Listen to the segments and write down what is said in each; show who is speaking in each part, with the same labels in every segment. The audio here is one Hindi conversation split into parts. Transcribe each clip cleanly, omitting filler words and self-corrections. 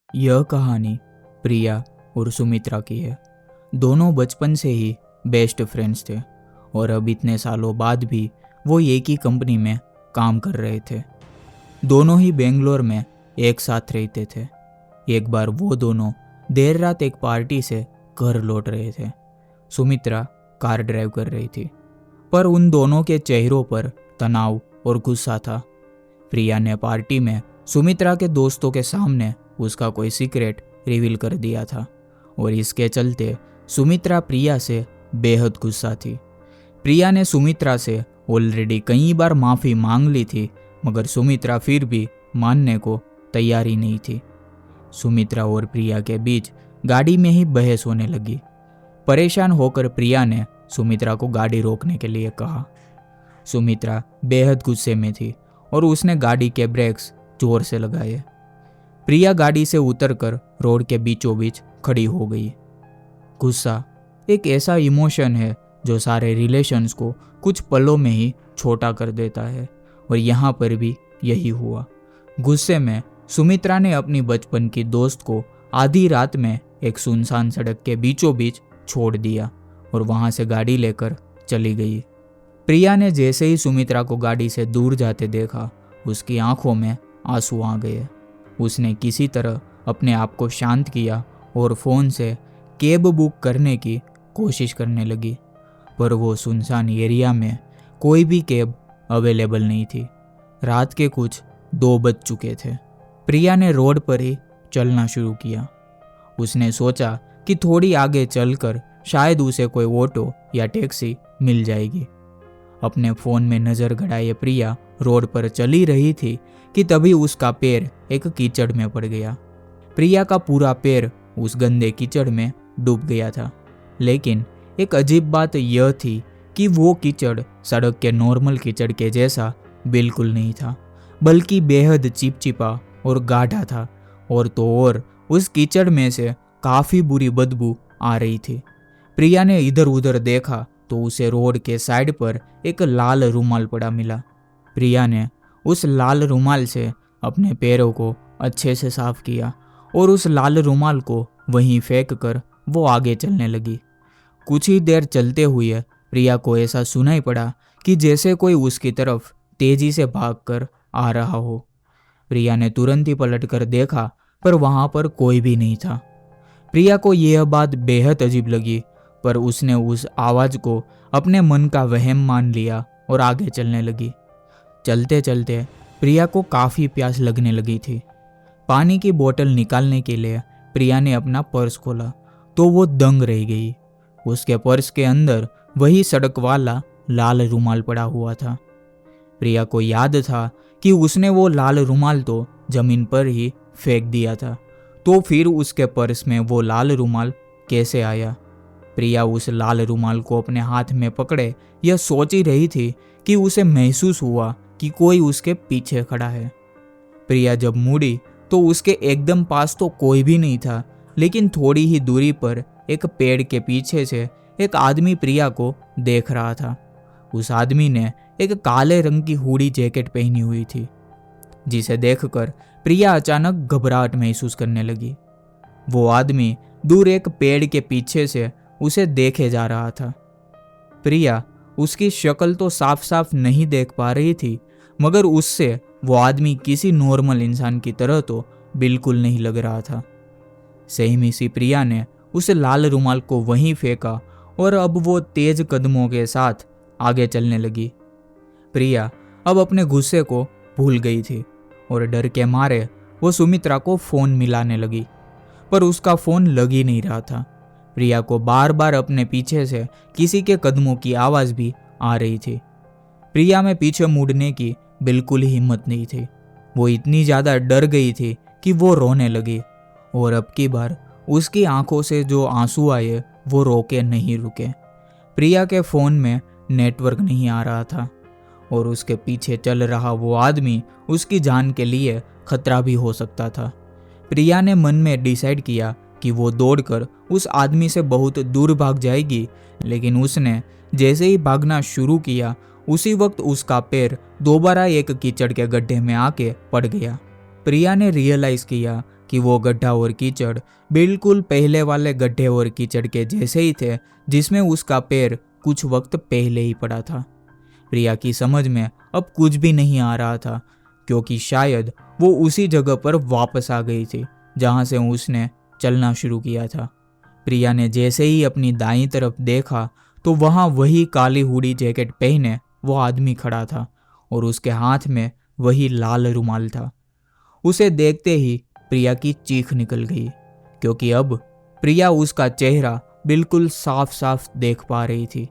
Speaker 1: यह कहानी प्रिया और सुमित्रा की है। दोनों बचपन से ही बेस्ट फ्रेंड्स थे और अब इतने सालों बाद भी वो एक ही कंपनी में काम कर रहे थे। दोनों ही बेंगलोर में एक साथ रहते थे। एक बार वो दोनों देर रात एक पार्टी से घर लौट रहे थे। सुमित्रा कार ड्राइव कर रही थी, पर उन दोनों के चेहरों पर तनाव और गुस्सा था। प्रिया ने पार्टी में सुमित्रा के दोस्तों के सामने उसका कोई सीक्रेट रिवील कर दिया था और इसके चलते सुमित्रा प्रिया से बेहद गुस्सा थी। प्रिया ने सुमित्रा से ऑलरेडी कई बार माफ़ी मांग ली थी, मगर सुमित्रा फिर भी मानने को तैयार ही नहीं थी। सुमित्रा और प्रिया के बीच गाड़ी में ही बहस होने लगी। परेशान होकर प्रिया ने सुमित्रा को गाड़ी रोकने के लिए कहा। सुमित्रा बेहद गुस्से में थी और उसने गाड़ी के ब्रेक्स जोर से लगाए। प्रिया गाड़ी से उतरकर रोड के बीचों बीच खड़ी हो गई। गुस्सा एक ऐसा इमोशन है जो सारे रिलेशंस को कुछ पलों में ही छोटा कर देता है, और यहाँ पर भी यही हुआ। गुस्से में सुमित्रा ने अपनी बचपन की दोस्त को आधी रात में एक सुनसान सड़क के बीचों बीच छोड़ दिया और वहाँ से गाड़ी लेकर चली गई। प्रिया ने जैसे ही सुमित्रा को गाड़ी से दूर जाते देखा, उसकी आंखों में आंसू आ गए। उसने किसी तरह अपने आप को शांत किया और फ़ोन से कैब बुक करने की कोशिश करने लगी, पर वो सुनसान एरिया में कोई भी कैब अवेलेबल नहीं थी। रात के कुछ 2 बज चुके थे। प्रिया ने रोड पर ही चलना शुरू किया। उसने सोचा कि थोड़ी आगे चलकर शायद उसे कोई ऑटो या टैक्सी मिल जाएगी। अपने फ़ोन में नज़र गड़ाए प्रिया रोड पर चली रही थी कि तभी उसका पैर एक कीचड़ में पड़ गया। प्रिया का पूरा पैर उस गंदे कीचड़ में डूब गया था, लेकिन एक अजीब बात यह थी कि वो कीचड़ सड़क के नॉर्मल कीचड़ के जैसा बिल्कुल नहीं था, बल्कि बेहद चिपचिपा और गाढ़ा था। और तो और उस कीचड़ में से काफ़ी बुरी बदबू आ रही थी। प्रिया ने इधर उधर देखा तो उसे रोड के साइड पर एक लाल रुमाल पड़ा मिला। प्रिया ने उस लाल रुमाल से अपने पैरों को अच्छे से साफ किया और उस लाल रुमाल को वहीं फेंक कर वो आगे चलने लगी। कुछ ही देर चलते हुए प्रिया को ऐसा सुनाई पड़ा कि जैसे कोई उसकी तरफ तेजी से भागकर आ रहा हो। प्रिया ने तुरंत ही पलटकर देखा, पर वहाँ पर कोई भी नहीं था। प्रिया को यह बात बेहद अजीब लगी, पर उसने उस आवाज़ को अपने मन का वहम मान लिया और आगे चलने लगी। चलते चलते प्रिया को काफ़ी प्यास लगने लगी थी। पानी की बोतल निकालने के लिए प्रिया ने अपना पर्स खोला तो वो दंग रह गई। उसके पर्स के अंदर वही सड़क वाला लाल रुमाल पड़ा हुआ था। प्रिया को याद था कि उसने वो लाल रुमाल तो ज़मीन पर ही फेंक दिया था, तो फिर उसके पर्स में वो लाल रुमाल कैसे आया। प्रिया उस लाल रुमाल को अपने हाथ में पकड़े यह सोच ही रही थी कि उसे महसूस हुआ कि कोई उसके पीछे खड़ा है। प्रिया जब मुड़ी तो उसके एकदम पास तो कोई भी नहीं था, लेकिन थोड़ी ही दूरी पर एक पेड़ के पीछे से एक आदमी प्रिया को देख रहा था। उस आदमी ने एक काले रंग की हुडी जैकेट पहनी हुई थी, जिसे देखकर प्रिया अचानक घबराहट महसूस करने लगी। वो आदमी दूर एक पेड़ के पीछे से उसे देखे जा रहा था। प्रिया उसकी शक्ल तो साफ साफ नहीं देख पा रही थी, मगर उससे वो आदमी किसी नॉर्मल इंसान की तरह तो बिल्कुल नहीं लग रहा था। सहमी सी प्रिया ने उस लाल रुमाल को वहीं फेंका और अब वो तेज कदमों के साथ आगे चलने लगी। प्रिया अब अपने गुस्से को भूल गई थी और डर के मारे वो सुमित्रा को फ़ोन मिलाने लगी, पर उसका फ़ोन लग ही नहीं रहा था। प्रिया को बार बार अपने पीछे से किसी के कदमों की आवाज़ भी आ रही थी। प्रिया में पीछे मुड़ने की बिल्कुल ही हिम्मत नहीं थी। वो इतनी ज़्यादा डर गई थी कि वो रोने लगी, और अब की बार उसकी आंखों से जो आंसू आए वो रोके नहीं रुके। प्रिया के फ़ोन में नेटवर्क नहीं आ रहा था और उसके पीछे चल रहा वो आदमी उसकी जान के लिए खतरा भी हो सकता था। प्रिया ने मन में डिसाइड किया कि वो दौड़कर उस आदमी से बहुत दूर भाग जाएगी, लेकिन उसने जैसे ही भागना शुरू किया उसी वक्त उसका पैर दोबारा एक कीचड़ के गड्ढे में आके पड़ गया। प्रिया ने रियलाइज़ किया कि वो गड्ढा और कीचड़ बिल्कुल पहले वाले गड्ढे और कीचड़ के जैसे ही थे जिसमें उसका पैर कुछ वक्त पहले ही पड़ा था। प्रिया की समझ में अब कुछ भी नहीं आ रहा था, क्योंकि शायद वो उसी जगह पर वापस आ गई थी जहां से उसने चलना शुरू किया था। प्रिया ने जैसे ही अपनी दाईं तरफ देखा तो वहां वही काली हुडी जैकेट पहने वो आदमी खड़ा था और उसके हाथ में वही लाल रुमाल था। उसे देखते ही प्रिया की चीख निकल गई, क्योंकि अब प्रिया उसका चेहरा बिल्कुल साफ साफ देख पा रही थी।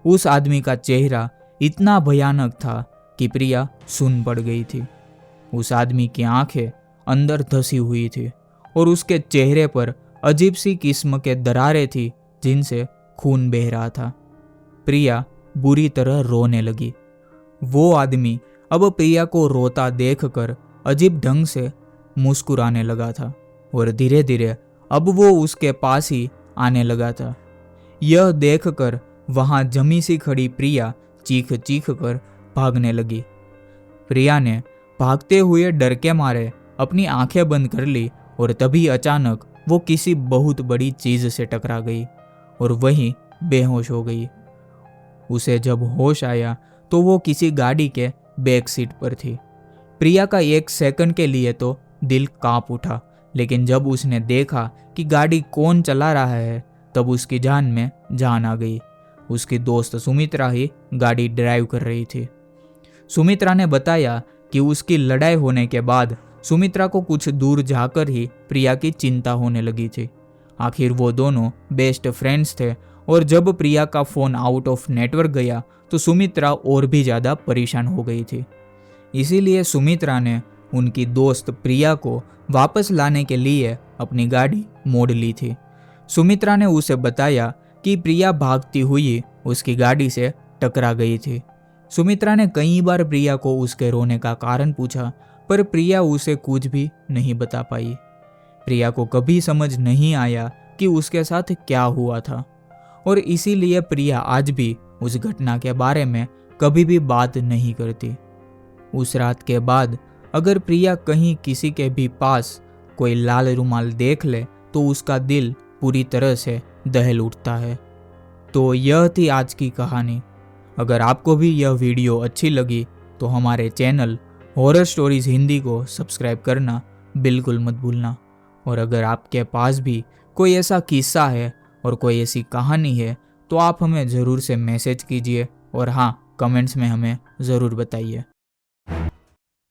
Speaker 1: उस आदमी का चेहरा इतना भयानक था कि प्रिया सुन पड़ गई थी। उस आदमी की आंखें अंदर धसी हुई थी और उसके चेहरे पर अजीब सी किस्म के दरारें थी जिनसे खून बह रहा था। प्रिया बुरी तरह रोने लगी। वो आदमी अब प्रिया को रोता देखकर अजीब ढंग से मुस्कुराने लगा था और धीरे धीरे अब वो उसके पास ही आने लगा था। यह देखकर वहां जमी सी खड़ी प्रिया चीख चीख कर भागने लगी। प्रिया ने भागते हुए डर के मारे अपनी आंखें बंद कर ली और तभी अचानक वो किसी बहुत बड़ी चीज से टकरा गई और वहीं बेहोश हो गई। उसे जब होश आया तो वो किसी गाड़ी के बैक सीट पर थी। प्रिया का एक सेकंड के लिए तो दिल कांप उठा, लेकिन जब उसने देखा कि गाड़ी कौन चला रहा है तब उसकी जान में जान आ गई। उसकी दोस्त सुमित्रा ही गाड़ी ड्राइव कर रही थी। सुमित्रा ने बताया कि उसकी लड़ाई होने के बाद सुमित्रा को कुछ दूर जाकर ही प्रिया की चिंता होने लगी थी। आखिर वो दोनों बेस्ट फ्रेंड्स थे और जब प्रिया का फोन आउट ऑफ नेटवर्क गया तो सुमित्रा और भी ज़्यादा परेशान हो गई थी। इसीलिए सुमित्रा ने उनकी दोस्त प्रिया को वापस लाने के लिए अपनी गाड़ी मोड़ ली थी। सुमित्रा ने उसे बताया कि प्रिया भागती हुई उसकी गाड़ी से टकरा गई थी। सुमित्रा ने कई बार प्रिया को उसके रोने का कारण पूछा, पर प्रिया उसे कुछ भी नहीं बता पाई। प्रिया को कभी समझ नहीं आया कि उसके साथ क्या हुआ था और इसीलिए प्रिया आज भी उस घटना के बारे में कभी भी बात नहीं करती। उस रात के बाद अगर प्रिया कहीं किसी के भी पास कोई लाल रुमाल देख ले तो उसका दिल पूरी तरह से दहल उठता है। तो यह थी आज की कहानी। अगर आपको भी यह वीडियो अच्छी लगी तो हमारे चैनल हॉरर स्टोरीज हिंदी को सब्सक्राइब करना बिल्कुल मत भूलना। और अगर आपके पास भी कोई ऐसा किस्सा है और कोई ऐसी कहानी है तो आप हमें ज़रूर से मैसेज कीजिए और हाँ, कमेंट्स में हमें ज़रूर बताइए।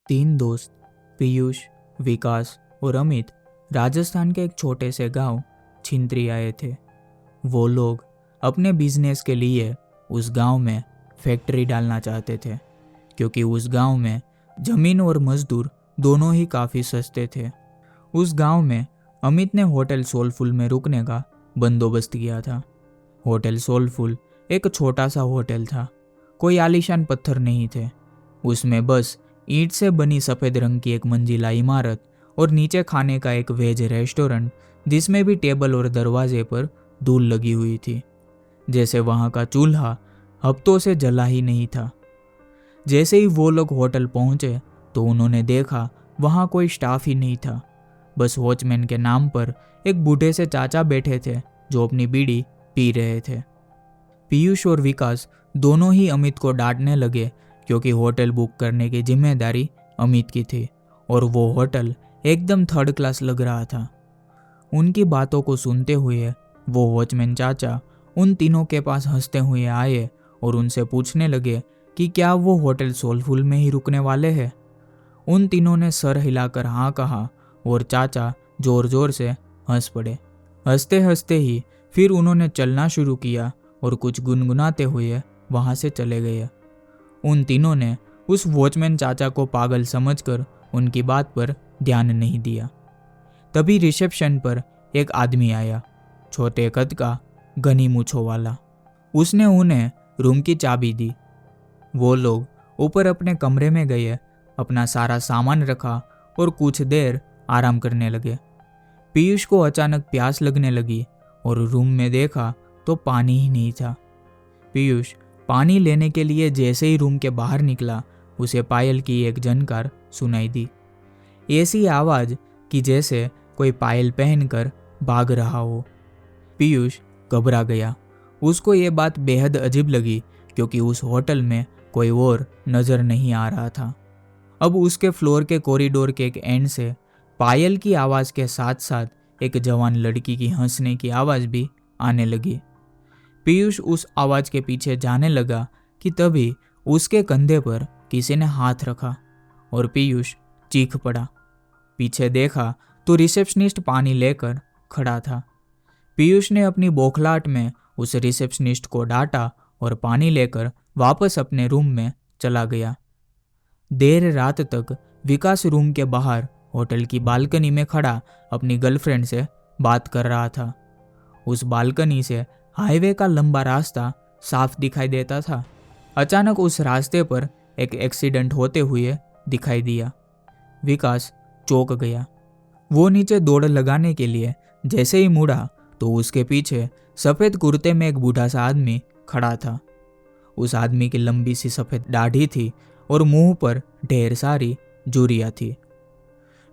Speaker 1: 3 दोस्त पीयूष, विकास और अमित राजस्थान के एक छोटे से गांव छिंत्री आए थे। वो लोग अपने बिजनेस के लिए उस गांव में फैक्ट्री डालना चाहते थे, क्योंकि उस गांव में ज़मीन और मजदूर दोनों ही काफ़ी सस्ते थे। उस गांव में अमित ने होटल सोलफुल में रुकने का बंदोबस्त किया था। होटल सोलफुल एक छोटा सा होटल था, कोई आलीशान पत्थर नहीं थे। उसमें बस ईंट से बनी सफ़ेद रंग की एक मंजिला इमारत और नीचे खाने का एक वेज रेस्टोरेंट, जिसमें भी टेबल और दरवाजे पर धूल लगी हुई थी, जैसे वहाँ का चूल्हा हफ्तों से जला ही नहीं था। जैसे ही वो लोग होटल पहुँचे तो उन्होंने देखा वहाँ कोई स्टाफ ही नहीं था। बस वॉचमैन के नाम पर एक बूढ़े से चाचा बैठे थे जो अपनी बीड़ी पी रहे थे। पीयूष और विकास दोनों ही अमित को डांटने लगे, क्योंकि होटल बुक करने की जिम्मेदारी अमित की थी और वो होटल एकदम थर्ड क्लास लग रहा था। उनकी बातों को सुनते हुए वो वॉचमैन चाचा उन तीनों के पास हंसते हुए आए और उनसे पूछने लगे कि क्या वो होटल सोलफुल में ही रुकने वाले हैं। उन तीनों ने सर हिलाकर हाँ कहा और चाचा जोर जोर से हंस पड़े। हंसते हंसते ही फिर उन्होंने चलना शुरू किया और कुछ गुनगुनाते हुए वहाँ से चले गए। उन तीनों ने उस वॉचमैन चाचा को पागल समझकर उनकी बात पर ध्यान नहीं दिया। तभी रिसेप्शन पर एक आदमी आया, छोटे कद का, घनी मूंछों वाला। उसने उन्हें रूम की चाबी दी। वो लोग ऊपर अपने कमरे में गए, अपना सारा सामान रखा और कुछ देर आराम करने लगे। पीयूष को अचानक प्यास लगने लगी और रूम में देखा तो पानी ही नहीं था। पीयूष पानी लेने के लिए जैसे ही रूम के बाहर निकला, उसे पायल की एक झनकार सुनाई दी। ऐसी आवाज़ कि जैसे कोई पायल पहनकर भाग रहा हो। पीयूष घबरा गया। उसको ये बात बेहद अजीब लगी क्योंकि उस होटल में कोई और नजर नहीं आ रहा था। अब उसके फ्लोर के कॉरिडोर के एक एंड से पायल की आवाज़ के साथ साथ एक जवान लड़की की हंसने की आवाज़ भी आने लगी। पीयूष उस आवाज़ के पीछे जाने लगा कि तभी उसके कंधे पर किसी ने हाथ रखा और पीयूष चीख पड़ा। पीछे देखा तो रिसेप्शनिस्ट पानी लेकर खड़ा था। पीयूष ने अपनी बौखलाहट में उस रिसेप्शनिस्ट को डांटा और पानी लेकर वापस अपने रूम में चला गया। देर रात तक विकास रूम के बाहर होटल की बालकनी में खड़ा अपनी गर्लफ्रेंड से बात कर रहा था। उस बालकनी से हाईवे का लंबा रास्ता साफ दिखाई देता था। अचानक उस रास्ते पर एक एक्सीडेंट होते हुए दिखाई दिया। विकास चौंक गया। वो नीचे दौड़ लगाने के लिए जैसे ही मुड़ा तो उसके पीछे सफ़ेद कुर्ते में एक बूढ़ा सा आदमी खड़ा था। उस आदमी की लंबी सी सफ़ेद दाढ़ी थी और मुंह पर ढेर सारी झुर्रियाँ थी।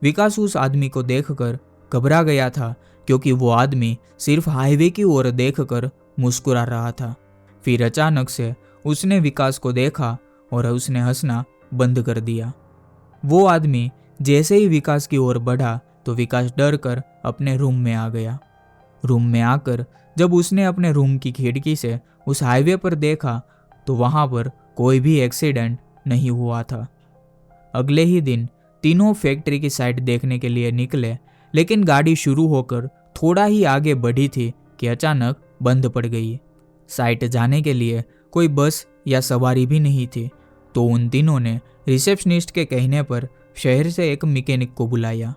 Speaker 1: विकास उस आदमी को देखकर घबरा गया था क्योंकि वो आदमी सिर्फ हाईवे की ओर देखकर मुस्कुरा रहा था। फिर अचानक से उसने विकास को देखा और उसने हंसना बंद कर दिया। वो आदमी जैसे ही विकास की ओर बढ़ा तो विकास डर कर अपने रूम में आ गया। रूम में आकर जब उसने अपने रूम की खिड़की से उस हाईवे पर देखा तो वहाँ पर कोई भी एक्सीडेंट नहीं हुआ था। अगले ही दिन तीनों फैक्ट्री की साइट देखने के लिए निकले, लेकिन गाड़ी शुरू होकर थोड़ा ही आगे बढ़ी थी कि अचानक बंद पड़ गई। साइट जाने के लिए कोई बस या सवारी भी नहीं थी, तो उन तीनों ने रिसेप्शनिस्ट के कहने पर शहर से एक मैकेनिक को बुलाया।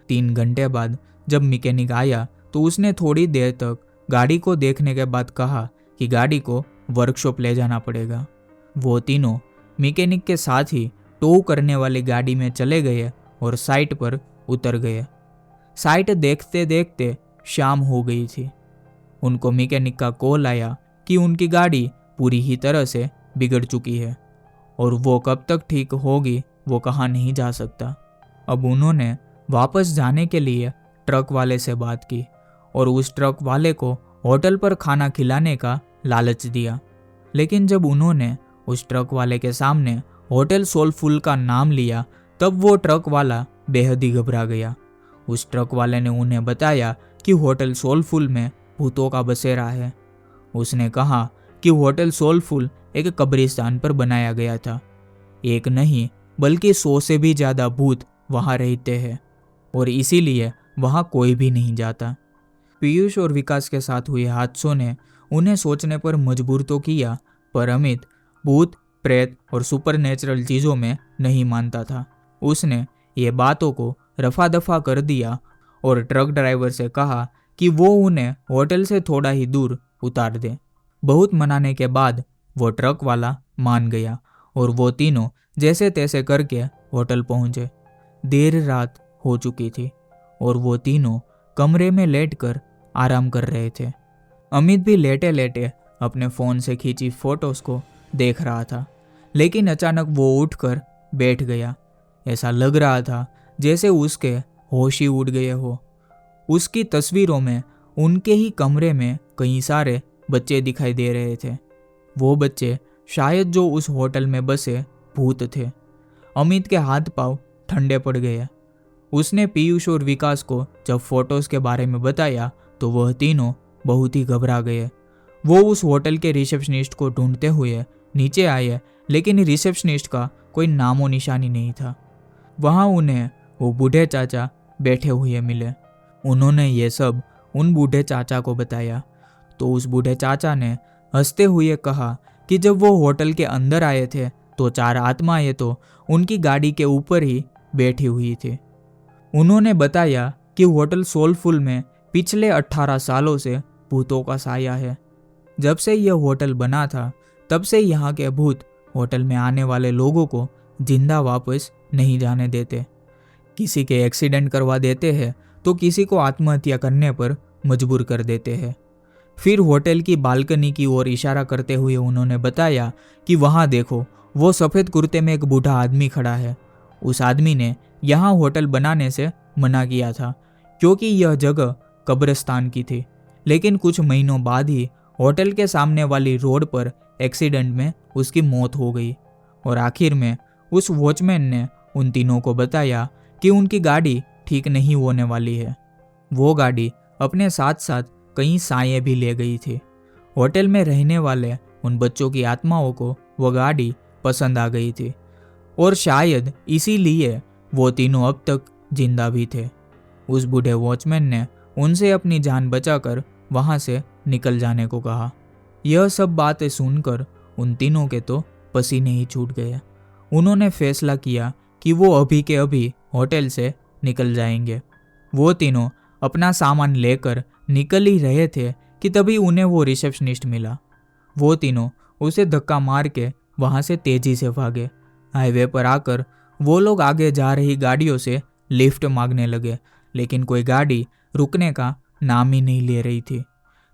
Speaker 1: 3 घंटे बाद जब मैकेनिक आया तो उसने थोड़ी देर तक गाड़ी को देखने के बाद कहा कि गाड़ी को वर्कशॉप ले जाना पड़ेगा। वो तीनों मैकेनिक के साथ ही टो करने वाली गाड़ी में चले गए और साइट पर उतर गए। साइट देखते देखते शाम हो गई थी। उनको मैकेनिक का कॉल आया कि उनकी गाड़ी पूरी ही तरह से बिगड़ चुकी है और वो कब तक ठीक होगी वो कहा नहीं जा सकता। अब उन्होंने वापस जाने के लिए ट्रक वाले से बात की और उस ट्रक वाले को होटल पर खाना खिलाने का लालच दिया। लेकिन जब उन्होंने उस ट्रक वाले के सामने होटल सोलफुल का नाम लिया तब वो ट्रक वाला बेहद ही घबरा गया। उस ट्रक वाले ने उन्हें बताया कि होटल सोलफुल में भूतों का बसेरा है। उसने कहा कि होटल सोलफुल एक कब्रिस्तान पर बनाया गया था। एक नहीं बल्कि 100 से भी ज़्यादा भूत वहाँ रहते हैं और इसीलिए वहाँ कोई भी नहीं जाता। पीयूष और विकास के साथ हुए हादसों ने उन्हें सोचने पर मजबूर तो किया, पर अमित भूत प्रेत और सुपरनेचुरल चीज़ों में नहीं मानता था। उसने ये बातों को रफा दफा कर दिया और ट्रक ड्राइवर से कहा कि वो उन्हें होटल से थोड़ा ही दूर उतार दे। बहुत मनाने के बाद वो ट्रक वाला मान गया और वो तीनों जैसे तैसे करके होटल पहुंचे। देर रात हो चुकी थी और वो तीनों कमरे में लेटकर आराम कर रहे थे। अमित भी लेटे लेटे अपने फ़ोन से खींची फोटोज़ को देख रहा था, लेकिन अचानक वो उठकर बैठ गया। ऐसा लग रहा था जैसे उसके होश ही उड़ गए हो। उसकी तस्वीरों में उनके ही कमरे में कई सारे बच्चे दिखाई दे रहे थे। वो बच्चे शायद जो उस होटल में बसे भूत थे। अमित के हाथ पांव ठंडे पड़ गए। उसने पीयूष और विकास को जब फोटोज़ के बारे में बताया तो वह तीनों बहुत ही घबरा गए। वो उस होटल के रिसेप्शनिस्ट को ढूंढते हुए नीचे आए, लेकिन रिसेप्शनिस्ट का कोई नामो निशानी नहीं था। वहाँ उन्हें वो बूढ़े चाचा बैठे हुए मिले। उन्होंने ये सब उन बूढ़े चाचा को बताया तो उस बूढ़े चाचा ने हंसते हुए कहा कि जब वो होटल के अंदर आए थे तो 4 आत्माएं तो उनकी गाड़ी के ऊपर ही बैठी हुई थी। उन्होंने बताया कि होटल सोलफुल में पिछले 18 सालों से भूतों का साया है। जब से यह होटल बना था तब से यहाँ के भूत होटल में आने वाले लोगों को जिंदा वापस नहीं जाने देते। किसी के एक्सीडेंट करवा देते हैं तो किसी को आत्महत्या करने पर मजबूर कर देते हैं। फिर होटल की बालकनी की ओर इशारा करते हुए उन्होंने बताया कि वहाँ देखो, वो सफ़ेद कुर्ते में एक बूढ़ा आदमी खड़ा है। उस आदमी ने यहाँ होटल बनाने से मना किया था क्योंकि यह जगह कब्रिस्तान की थी। लेकिन कुछ महीनों बाद ही होटल के सामने वाली रोड पर एक्सीडेंट में उसकी मौत हो गई और आखिर में उस वॉचमैन ने उन तीनों को बताया कि उनकी गाड़ी ठीक नहीं होने वाली है। वो गाड़ी अपने साथ साथ कई साये भी ले गई थी। होटल में रहने वाले उन बच्चों की आत्माओं को वो गाड़ी पसंद आ गई थी और शायद इसीलिए वो तीनों अब तक जिंदा भी थे। उस बूढ़े वॉचमैन ने उनसे अपनी जान बचाकर वहां से निकल जाने को कहा। यह सब बातें सुनकर उन तीनों के तो पसीने ही छूट गए। उन्होंने फैसला किया कि वो अभी के अभी होटल से निकल जाएंगे। वो तीनों अपना सामान लेकर निकल ही रहे थे कि तभी उन्हें वो रिसेप्शनिस्ट मिला। वो तीनों उसे धक्का मार के वहां से तेजी से भागे। हाईवे पर आकर वो लोग आगे जा रही गाड़ियों से लिफ्ट मांगने लगे, लेकिन कोई गाड़ी रुकने का नाम ही नहीं ले रही थी।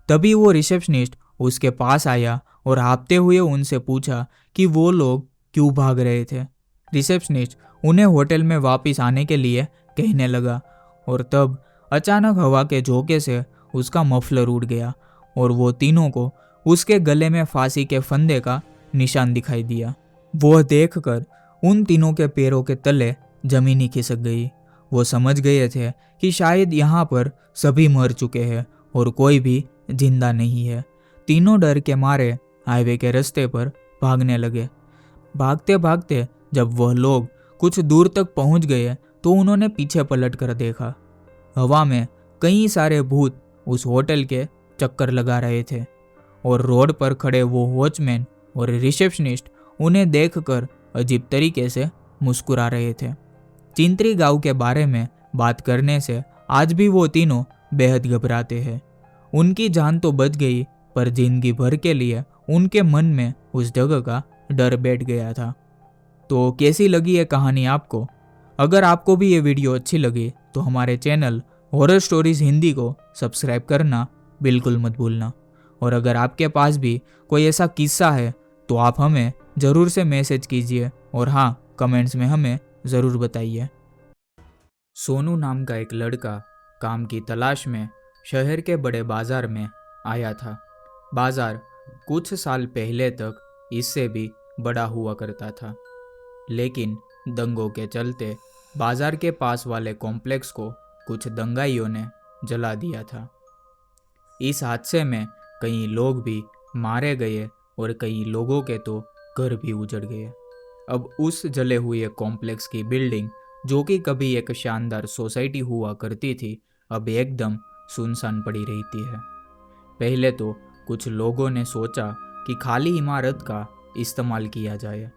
Speaker 1: तभी वो रिसेप्शनिस्ट उसके पास आया और हाँफते हुए उनसे पूछा कि वो लोग क्यों भाग रहे थे। रिसेप्शनिस्ट उन्हें होटल में वापस आने के लिए कहने लगा और तब अचानक हवा के झोंके से उसका मफलर उड़ गया और वो तीनों को उसके गले में फांसी के फंदे का निशान दिखाई दिया। वो देखकर उन तीनों के पैरों के तले जमीन ही खिसक गई। वो समझ गए थे कि शायद यहाँ पर सभी मर चुके हैं और कोई भी जिंदा नहीं है। तीनों डर के मारे हाईवे के रास्ते पर भागने लगे। भागते भागते जब वह लोग कुछ दूर तक पहुंच गए तो उन्होंने पीछे पलट कर देखा। हवा में कई सारे भूत उस होटल के चक्कर लगा रहे थे और रोड पर खड़े वो वॉचमैन और रिसेप्शनिस्ट उन्हें देखकर अजीब तरीके से मुस्कुरा रहे थे। चिंत्री गांव के बारे में बात करने से आज भी वो तीनों बेहद घबराते हैं। उनकी जान तो बच गई पर जिंदगी भर के लिए उनके मन में उस जगह का डर बैठ गया था। तो कैसी लगी ये कहानी आपको? अगर आपको भी ये वीडियो अच्छी लगी तो हमारे चैनल हॉरर स्टोरीज हिंदी को सब्सक्राइब करना बिल्कुल मत भूलना। और अगर आपके पास भी कोई ऐसा किस्सा है तो आप हमें ज़रूर से मैसेज कीजिए और हाँ, कमेंट्स में हमें ज़रूर बताइए। सोनू नाम का एक लड़का काम की तलाश में शहर के बड़े बाजार में आया था। बाजार कुछ साल पहले तक इससे भी बड़ा हुआ करता था, लेकिन दंगों के चलते बाजार के पास वाले कॉम्प्लेक्स को कुछ दंगाइयों ने जला दिया था। इस हादसे में कई लोग भी मारे गए और कई लोगों के तो घर भी उजड़ गए। अब उस जले हुए कॉम्प्लेक्स की बिल्डिंग, जो कि कभी एक शानदार सोसाइटी हुआ करती थी, अब एकदम सुनसान पड़ी रहती है। पहले तो कुछ लोगों ने सोचा कि खाली इमारत का इस्तेमाल किया जाए।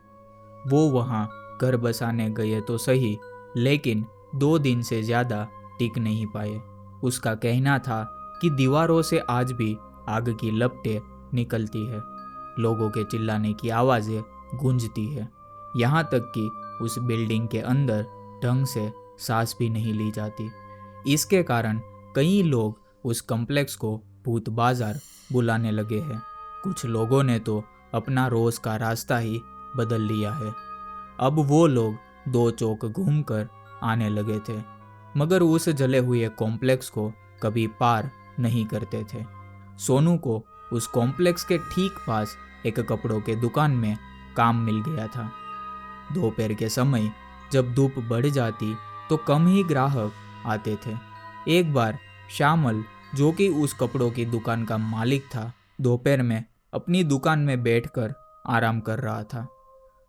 Speaker 1: वो वहाँ घर बसाने गए तो सही, लेकिन 2 दिन से ज़्यादा टिक नहीं पाए। उसका कहना था कि दीवारों से आज भी आग की लपटें निकलती है, लोगों के चिल्लाने की आवाज़ें गूंजती है, यहाँ तक कि उस बिल्डिंग के अंदर ढंग से सांस भी नहीं ली जाती। इसके कारण कई लोग उस कॉम्प्लेक्स को भूत बाजार बुलाने लगे हैं। कुछ लोगों ने तो अपना रोज का रास्ता ही बदल लिया है। अब वो लोग 2 चौक घूमकर आने लगे थे, मगर उस जले हुए कॉम्प्लेक्स को कभी पार नहीं करते थे। सोनू को उस कॉम्प्लेक्स के ठीक पास एक कपड़ों के दुकान में काम मिल गया था। दोपहर के समय जब धूप बढ़ जाती तो कम ही ग्राहक आते थे। एक बार श्यामल, जो कि उस कपड़ों की दुकान का मालिक था, दोपहर में अपनी दुकान में बैठकर आराम कर रहा था।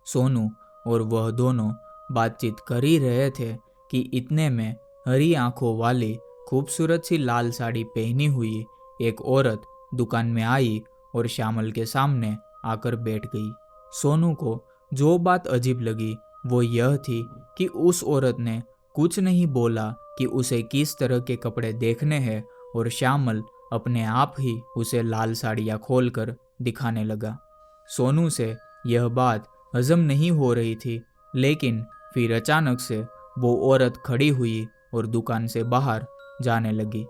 Speaker 1: सोनू और वह दोनों बातचीत कर ही रहे थे कि इतने में हरी आंखों वाली खूबसूरत सी लाल साड़ी पहनी हुई एक औरत दुकान में आई और श्यामल के सामने आकर बैठ गई। सोनू को जो बात अजीब लगी वो यह थी कि उस औरत ने कुछ नहीं बोला कि उसे किस तरह के कपड़े देखने हैं, और श्यामल अपने आप ही उसे लाल साड़ियाँ खोलकर दिखाने लगा। सोनू से यह बात हजम नहीं हो रही थी, लेकिन फिर अचानक से वो औरत खड़ी हुई और दुकान से बाहर जाने लगी।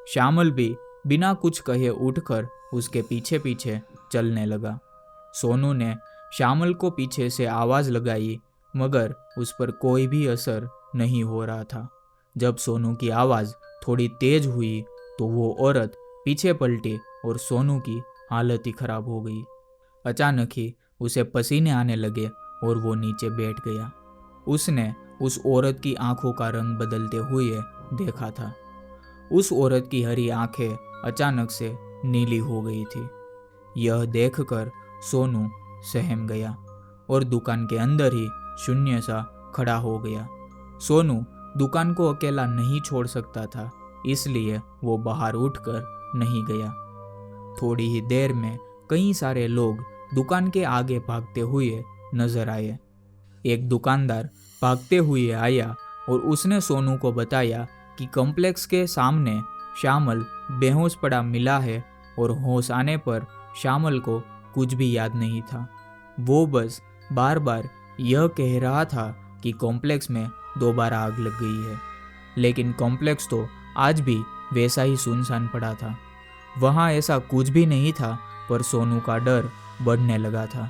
Speaker 1: श्यामल भी बिना कुछ कहे उठकर उसके पीछे पीछे चलने लगा। सोनू ने श्यामल को पीछे से आवाज़ लगाई, मगर उस पर कोई भी असर नहीं हो रहा था। जब सोनू की आवाज़ थोड़ी तेज हुई तो वो औरत पीछे पलटी और सोनू की हालत ही खराब हो गई। अचानक ही उसे पसीने आने लगे और वो नीचे बैठ गया। उसने उस औरत की आंखों का रंग बदलते हुए देखा था। उस औरत की हरी आंखें अचानक से नीली हो गई थी। यह देखकर सोनू सहम गया और दुकान के अंदर ही शून्य सा खड़ा हो गया। सोनू दुकान को अकेला नहीं छोड़ सकता था, इसलिए वो बाहर उठकर नहीं गया। थोड़ी ही देर में कई सारे लोग दुकान के आगे भागते हुए नजर आए। एक दुकानदार भागते हुए आया और उसने सोनू को बताया कि कॉम्प्लेक्स के सामने श्यामल बेहोश पड़ा मिला है और होश आने पर श्यामल को कुछ भी याद नहीं था। वो बस बार बार यह कह रहा था कि कॉम्प्लेक्स में दोबारा आग लग गई है, लेकिन कॉम्प्लेक्स तो आज भी वैसा ही सुनसान पड़ा था। वहाँ ऐसा कुछ भी नहीं था, पर सोनू का डर बढ़ने लगा था।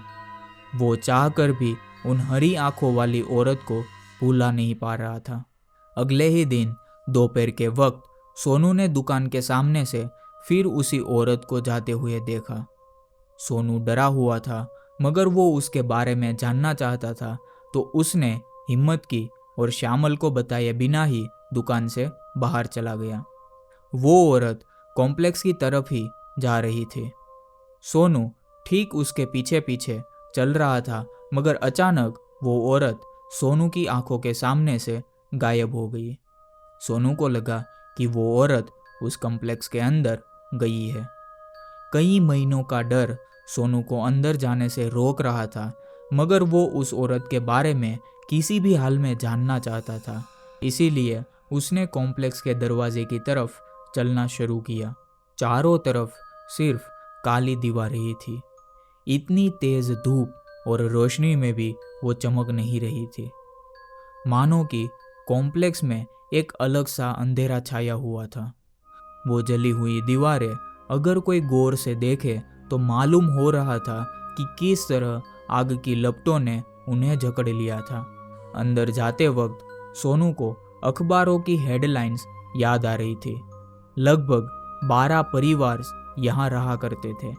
Speaker 1: वो चाहकर भी उन हरी आंखों वाली औरत को भूला नहीं पा रहा था। अगले ही दिन दोपहर के वक्त सोनू ने दुकान के सामने से फिर उसी औरत को जाते हुए देखा। सोनू डरा हुआ था, मगर वो उसके बारे में जानना चाहता था, तो उसने हिम्मत की और श्यामल को बताए बिना ही दुकान से बाहर चला गया। वो औरत कॉम्प्लेक्स की तरफ ही जा रही थी। सोनू ठीक उसके पीछे पीछे चल रहा था, मगर अचानक वो औरत सोनू की आंखों के सामने से गायब हो गई। सोनू को लगा कि वो औरत उस कॉम्प्लेक्स के अंदर गई है। कई महीनों का डर सोनू को अंदर जाने से रोक रहा था, मगर वो उस औरत के बारे में किसी भी हाल में जानना चाहता था। इसीलिए उसने कॉम्प्लेक्स के दरवाजे की तरफ चलना शुरू किया। चारों तरफ सिर्फ काली दीवारें ही थी। इतनी तेज धूप और रोशनी में भी वो चमक नहीं रही थी, मानो कि कॉम्प्लेक्स में एक अलग सा अंधेरा छाया हुआ था। वो जली हुई दीवारें अगर कोई गौर से देखे तो मालूम हो रहा था कि किस तरह आग की लपटों ने उन्हें जकड़ लिया था। अंदर जाते वक्त सोनू को अखबारों की हेडलाइंस याद आ रही थी। लगभग 12 परिवार यहाँ रहा करते थे,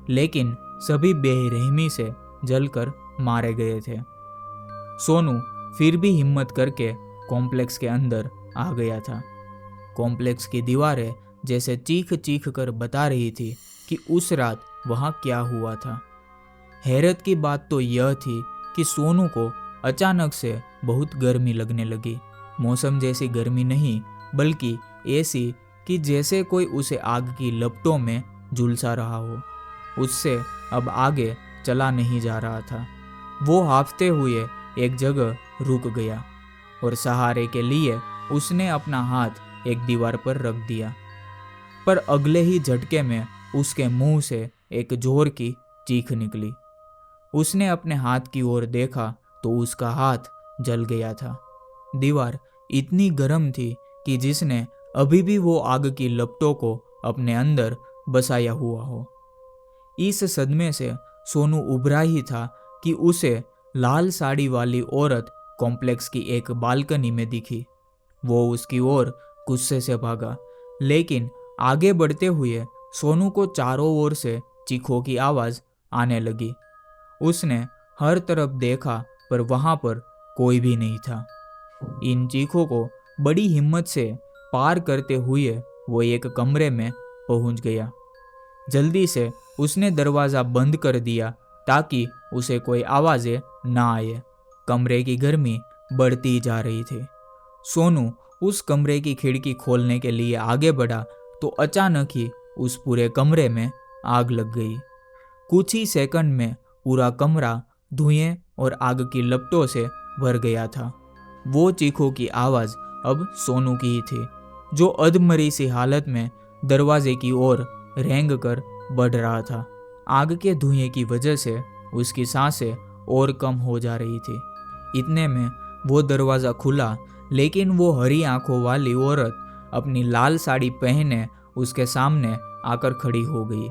Speaker 1: लेकिन सभी बेरहमी से जलकर मारे गए थे। सोनू फिर भी हिम्मत करके कॉम्प्लेक्स के अंदर आ गया था। कॉम्प्लेक्स की दीवारें जैसे चीख चीख कर बता रही थी कि उस रात वहाँ क्या हुआ था। हैरत की बात तो यह थी कि सोनू को अचानक से बहुत गर्मी लगने लगी। मौसम जैसी गर्मी नहीं, बल्कि ऐसी कि जैसे कोई उसे आग की लपटों में झुलसा रहा हो। उससे अब आगे चला नहीं जा रहा था। वो हांफते हुए एक जगह रुक गया और सहारे के लिए उसने अपना हाथ एक दीवार पर रख दिया। पर अगले ही झटके में उसके मुंह से एक जोर की चीख निकली। उसने अपने हाथ की ओर देखा तो उसका हाथ जल गया था। दीवार इतनी गर्म थी कि जिसने अभी भी वो आग की लपटों को अपने अंदर बसाया हुआ हो। इस सदमे से सोनू उभरा ही था कि उसे लाल साड़ी वाली औरत कॉम्प्लेक्स की एक बालकनी में दिखी। वो उसकी ओर गुस्से से भागा, लेकिन आगे बढ़ते हुए सोनू को चारों ओर से चीखों की आवाज़ आने लगी। उसने हर तरफ देखा, पर वहाँ पर कोई भी नहीं था। इन चीखों को बड़ी हिम्मत से पार करते हुए वो एक कमरे में पहुँच गया। जल्दी से उसने दरवाज़ा बंद कर दिया ताकि उसे कोई आवाज़ें ना आए। कमरे की गर्मी बढ़ती जा रही थी। सोनू उस कमरे की खिड़की खोलने के लिए आगे बढ़ा तो अचानक ही उस पूरे कमरे में आग लग गई। कुछ ही सेकंड में पूरा कमरा धुएं और आग की लपटों से भर गया था। वो चीखों की आवाज़ अब सोनू की ही थी, जो अधमरी सी हालत में दरवाजे की ओर रेंग कर बढ़ रहा था। आग के धुएं की वजह से उसकी सांसें और कम हो जा रही थी। इतने में वो दरवाज़ा खुला, लेकिन वो हरी आंखों वाली औरत अपनी लाल साड़ी पहने उसके सामने आकर खड़ी हो गई।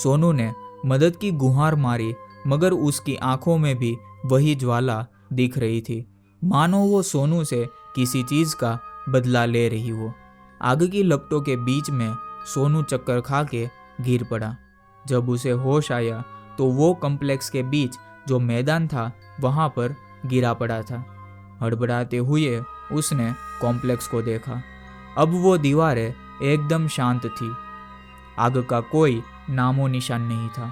Speaker 1: सोनू ने मदद की गुहार मारी, मगर उसकी आंखों में भी वही ज्वाला दिख रही थी, मानो वो सोनू से किसी चीज़ का बदला ले रही वो। आग की लपटों के बीच में सोनू चक्कर खा के गिर पड़ा। जब उसे होश आया तो वो कॉम्प्लेक्स के बीच जो मैदान था वहाँ पर गिरा पड़ा था। हड़बड़ाते हुए उसने कॉम्प्लेक्स को देखा। अब वो दीवारें एकदम शांत थी। आग का कोई नामो निशान नहीं था।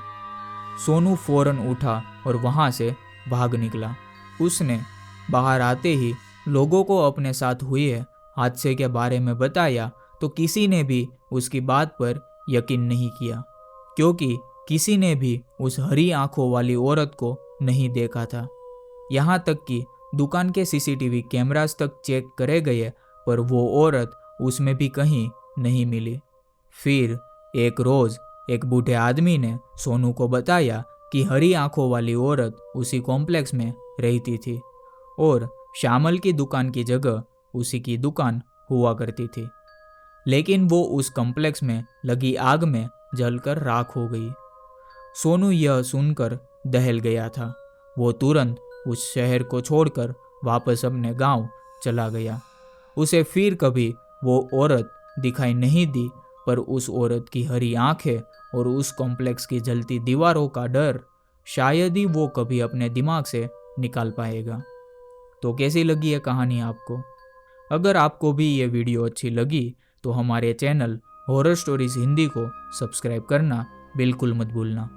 Speaker 1: सोनू फौरन उठा और वहाँ से भाग निकला। उसने बाहर आते ही लोगों को अपने साथ हुए हादसे के बारे में बताया तो किसी ने भी उसकी बात पर यकीन नहीं किया, क्योंकि किसी ने भी उस हरी आंखों वाली औरत को नहीं देखा था। यहाँ तक कि दुकान के सीसीटीवी कैमरास तक चेक करे गए, पर वो औरत उसमें भी कहीं नहीं मिली। फिर एक रोज एक बूढ़े आदमी ने सोनू को बताया कि हरी आंखों वाली औरत उसी कॉम्प्लेक्स में रहती थी और श्यामल की दुकान की जगह उसी की दुकान हुआ करती थी। लेकिन वो उस कॉम्प्लेक्स में लगी आग में जलकर राख हो गई। सोनू यह सुनकर दहल गया था। वो तुरंत उस शहर को छोड़कर वापस अपने गांव चला गया। उसे फिर कभी वो औरत दिखाई नहीं दी, पर उस औरत की हरी आंखें और उस कॉम्प्लेक्स की जलती दीवारों का डर शायद ही वो कभी अपने दिमाग से निकाल पाएगा। तो कैसी लगी ये कहानी आपको? अगर आपको भी ये वीडियो अच्छी लगी तो हमारे चैनल हॉरर स्टोरीज हिंदी को सब्सक्राइब करना बिल्कुल मत भूलना।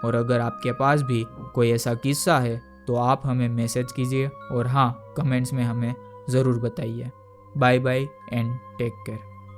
Speaker 1: और अगर आपके पास भी कोई ऐसा किस्सा है तो आप हमें मैसेज कीजिए और हाँ, कमेंट्स में हमें ज़रूर बताइए। Bye bye and take care.